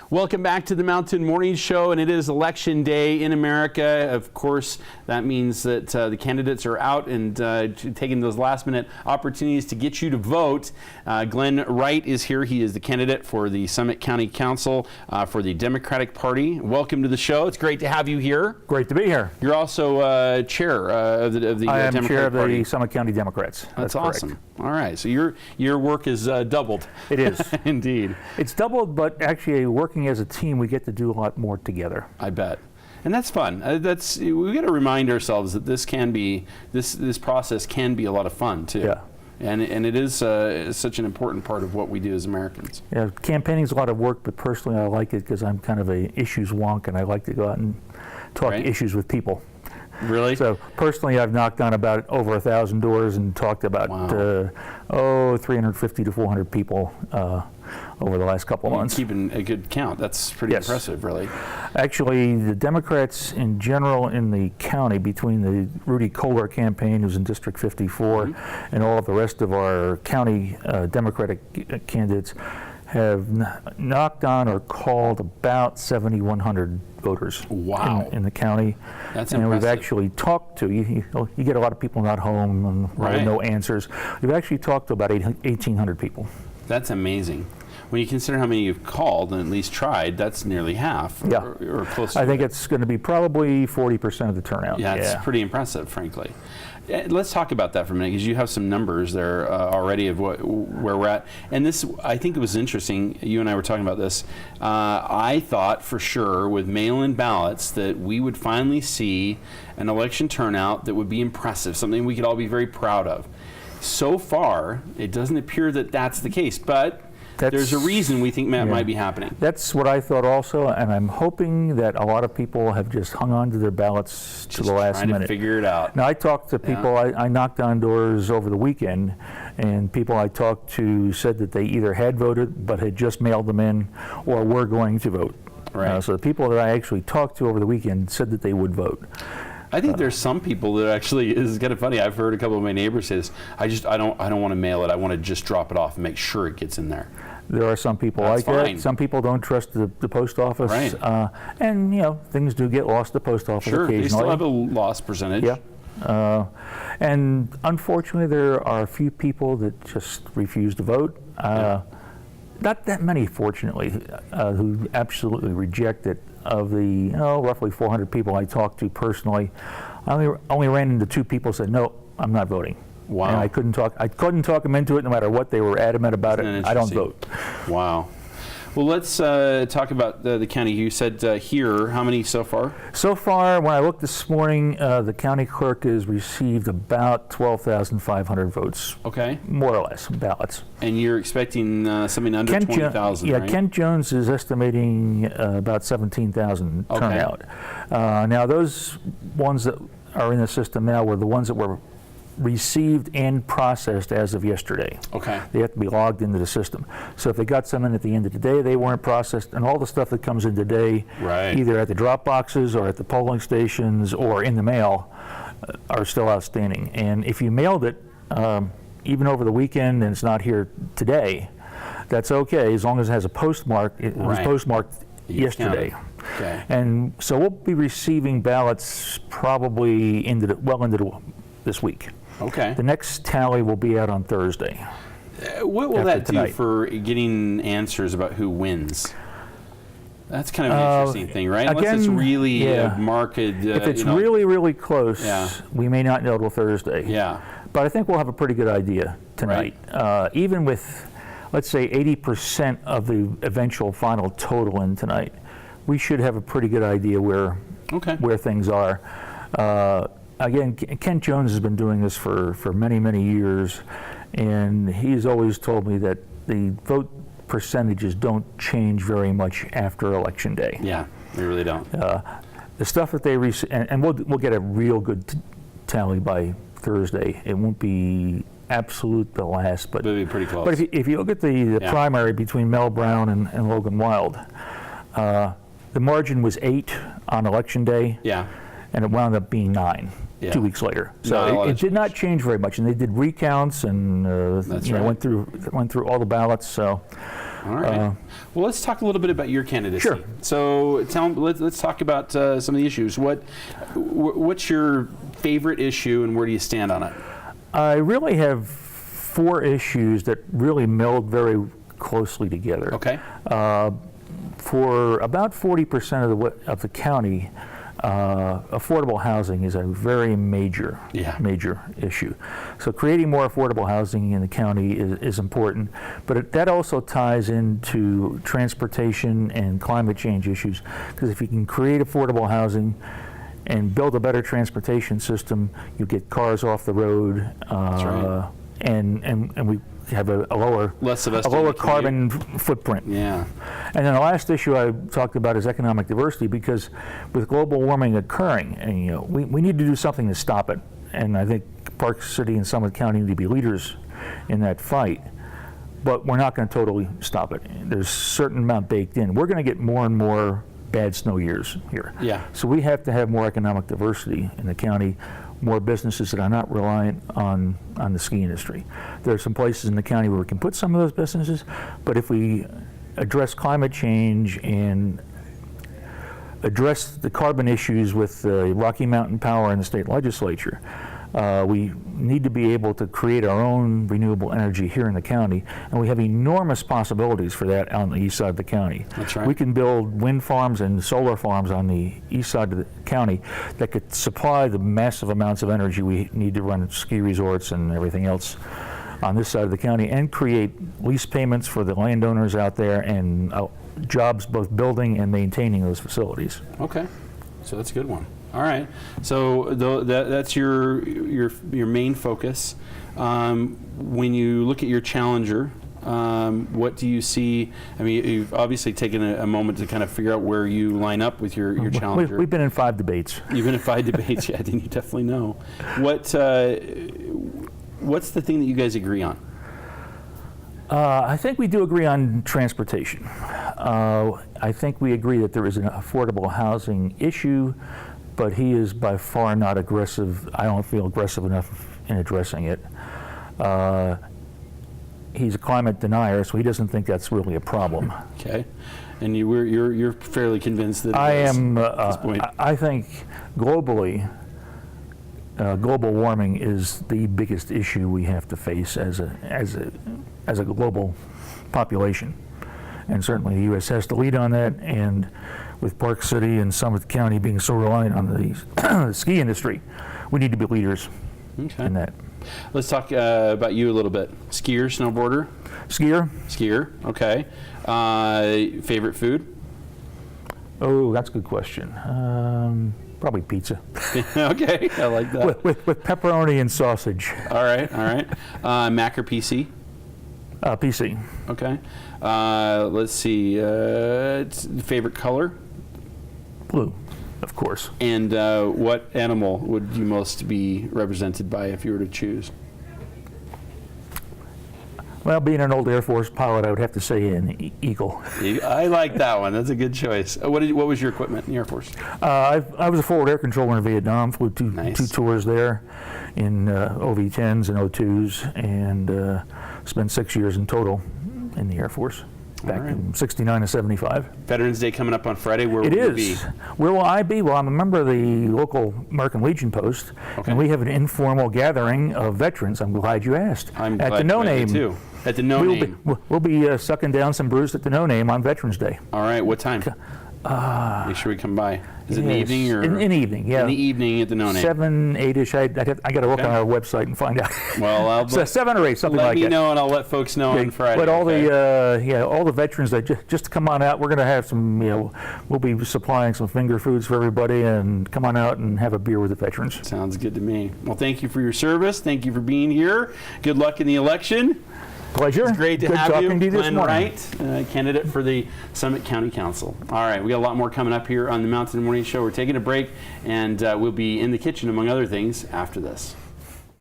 Welcome back to the Mountain Morning Show, and it is Election Day in America. Of course, that means that the candidates are out and taking those last-minute opportunities to get you to vote. Glenn Wright is here. He is the candidate for the Summit County Council for the Democratic Party. Welcome to the show. It's great to have you here. Great to be here. You're also chair of the Democratic Party. I am chair of the Summit County Democrats. That's awesome. All right, so your work is doubled. It is. Indeed. It's doubled, but actually working as a team, we get to do a lot more together. I bet. And that's fun. We got to remind ourselves that this can be this process can be a lot of fun too. Yeah. And it is such an important part of what we do as Americans. Yeah, campaigning is a lot of work, but personally I like it because I'm kind of a issues wonk, and I like to go out and talk issues with people. Really? So personally, I've knocked on about over 1,000 doors and talked about 350 to 400 people over the last couple of months. Keeping a good count. That's pretty impressive, really. Actually, the Democrats in general in the county, between the Rudy Kohler campaign, who's in District 54, and all of the rest of our county Democratic candidates, have knocked on or called about 7,100 voters in the county. That's and impressive. We've actually talked to, you get a lot of people not home and no answers. We've actually talked to about 1,800 people. That's amazing. When you consider how many you've called and at least tried, that's nearly half or close to I think it's going to be probably 40% of the turnout. Yeah, it's pretty impressive, frankly. Let's talk about that for a minute, because you have some numbers there already of where we're at. And this, I think it was interesting, you and I were talking about this. I thought for sure with mail-in ballots that we would finally see an election turnout that would be impressive, something we could all be very proud of. So far, it doesn't appear that that's the case, but there's a reason we think that might be happening. That's what I thought also, and I'm hoping that a lot of people have just hung on to their ballots to the last minute. Trying to figure it out. Now, I talked to people, I knocked on doors over the weekend, and people I talked to said that they either had voted but had just mailed them in or were going to vote. Right. So the people that I actually talked to over the weekend said that they would vote. I think there's some people that actually, this is kind of funny, I've heard a couple of my neighbors say this, I don't want to mail it, I want to just drop it off and make sure it gets in there. There are some people like that. Some people don't trust the post office. Right. And, things do get lost at the post office occasionally. They still have a loss percentage. Yeah. And unfortunately, there are a few people that just refuse to vote. Not that many, fortunately, who absolutely reject it. Of the roughly 400 people I talked to personally, I only ran into 2 people who said, no, I'm not voting. Wow. And I couldn't talk them into it, no matter what they were adamant about it. I don't vote. Wow. Well, let's talk about the county. You said here, how many so far? So far, when I looked this morning, the county clerk has received about 12,500 votes. Okay. More or less, ballots. And you're expecting something under 20,000, right? Yeah, Kent Jones is estimating about 17,000 turnout. Now, those ones that are in the system now were the ones that were received and processed as of yesterday. Okay. They have to be logged into the system. So if they got some in at the end of the day, they weren't processed, and all the stuff that comes in today, either at the drop boxes or at the polling stations or in the mail, are still outstanding. And if you mailed it, even over the weekend and it's not here today, that's okay, as long as it has a postmark. It was postmarked yesterday. Okay. And so we'll be receiving ballots probably into this week. Okay. The next tally will be out on Thursday. What will that do for getting answers about who wins? That's kind of an interesting thing, right? Again, unless it's really marked. If it's really, really close, we may not know till Thursday. Yeah. But I think we'll have a pretty good idea tonight. Even with, let's say, 80% of the eventual final total in tonight, we should have a pretty good idea where things are. Again, Kent Jones has been doing this for many, many years, and he's always told me that the vote percentages don't change very much after Election Day. Yeah, they really don't. The stuff that they and we'll get a real good tally by Thursday. It won't be absolute the last, but it'll be pretty close. But if you look at the primary between Mel Brown and Logan Wild, the margin was 8 on Election Day. Yeah. And it wound up being 9 2 weeks later. So it did not change very much. And they did recounts and went through all the ballots. So All right. Well, let's talk a little bit about your candidacy. Sure. So let's talk about some of the issues. What's your favorite issue, and where do you stand on it? I really have 4 issues that really meld very closely together. Okay. For about 40% of the county, affordable housing is a very major issue. So creating more affordable housing in the county is important, but that also ties into transportation and climate change issues, because if you can create affordable housing and build a better transportation system, you get cars off the road. That's right. And we have a lower carbon footprint. Yeah. And then the last issue I talked about is economic diversity, because with global warming occurring, and we need to do something to stop it. And I think Park City and Summit County need to be leaders in that fight. But we're not going to totally stop it. There's a certain amount baked in. We're going to get more and more bad snow years here. Yeah. So we have to have more economic diversity in the county, more businesses that are not reliant on the ski industry. There are some places in the county where we can put some of those businesses, but if we address climate change and address the carbon issues with Rocky Mountain Power and the state legislature, we need to be able to create our own renewable energy here in the county, and we have enormous possibilities for that on the east side of the county. That's right. We can build wind farms and solar farms on the east side of the county that could supply the massive amounts of energy we need to run ski resorts and everything else on this side of the county, and create lease payments for the landowners out there, and jobs both building and maintaining those facilities. Okay, so that's a good one. All right, so that's your main focus. When you look at your challenger, what do you see? I mean, you've obviously taken a moment to kind of figure out where you line up with your challenger. We've been in 5 debates. You've been in 5 debates, yeah, then you definitely know. What's the thing that you guys agree on? I think we do agree on transportation. I think we agree that there is an affordable housing issue, but he is by far not aggressive. I don't feel aggressive enough in addressing it. He's a climate denier, so he doesn't think that's really a problem. Okay, and you're fairly convinced that I it is am. At this point. I think globally, global warming is the biggest issue we have to face as a global population, and certainly the U.S. has to lead on that. And with Park City and Summit County being so reliant on the ski industry, we need to be leaders in that. Let's talk about you a little bit. Skier, snowboarder? Skier, okay. Favorite food? Oh, that's a good question. Probably pizza. Okay, I like that. With pepperoni and sausage. All right. Mac or PC? PC. Okay. Let's see. Favorite color? Blue, of course. And what animal would you most be represented by if you were to choose? Well, being an old Air Force pilot, I would have to say an eagle. I like that one. That's a good choice. What was your equipment in the Air Force? I was a forward air controller in Vietnam. Flew two tours there in OV-10s and O2s, and spent 6 years in total in the Air Force. Back in 69 to 75. Veterans Day coming up on Friday. Where will you be? Where will I be? Well, I'm a member of the local American Legion post, and we have an informal gathering of veterans. I'm glad you asked. I'm at glad the No you Name. Too. At the No Name. We'll be sucking down some brews at the No Name on Veterans Day. All right. What time? Make sure we come by. Is it in the evening or in the evening? Yeah. In the evening at the No Name. 7, 8ish. I got to look on our website and find out. Well, I'll so 7 or 8, something like that. Let me know, and I'll let folks know on Friday. But all the veterans that just come on out. We're going to have some. We'll be supplying some finger foods for everybody, and come on out and have a beer with the veterans. Sounds good to me. Well, thank you for your service. Thank you for being here. Good luck in the election. Pleasure. It's great to have you, Glenn Wright, candidate for the Summit County Council. All right, we got a lot more coming up here on the Mountain Morning Show. We're taking a break, and we'll be in the kitchen, among other things, after this.